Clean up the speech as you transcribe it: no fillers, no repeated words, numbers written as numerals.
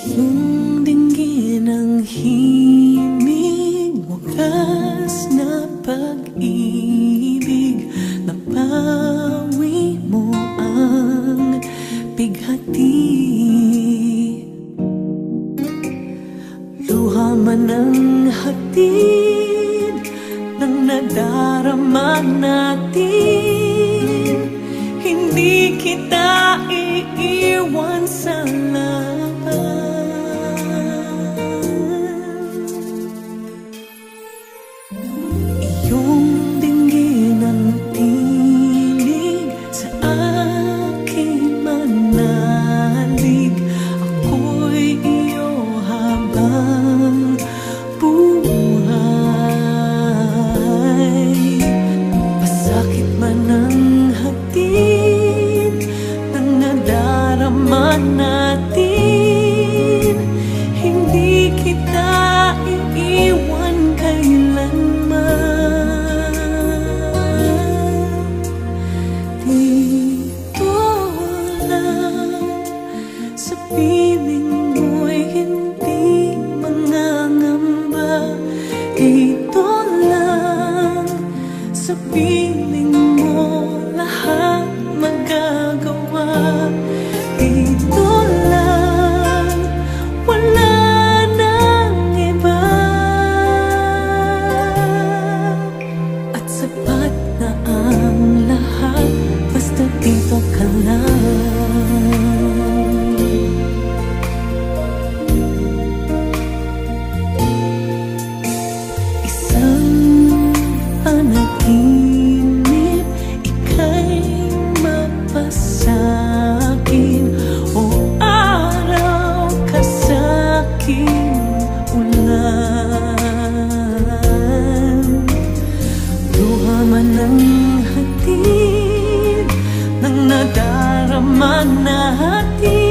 Iyong dinggin ang himig, wagas na pag-ibig, napawi mo ang bighati. Luha man ang hatid ng nadarama natin, hindi kita iiwan sa laban. Iyong dinggin ang tinig sa aking manalig, ako'y iyo habang buhay. Masakit man ang hatid ng nadarama natin, hindi kita iiwan kailanman. Dito lang sa piling mo'y hindi mangangamba. Dito lang sa piling mo lahat magagawa. Dito lang, wala nang iba. At sapat na ang lahat, basta dito ka lang. Isang panaginip, ika'y mapasakin, o araw ka sa'king ulan. Luha man ang hatid ng nadarama natin,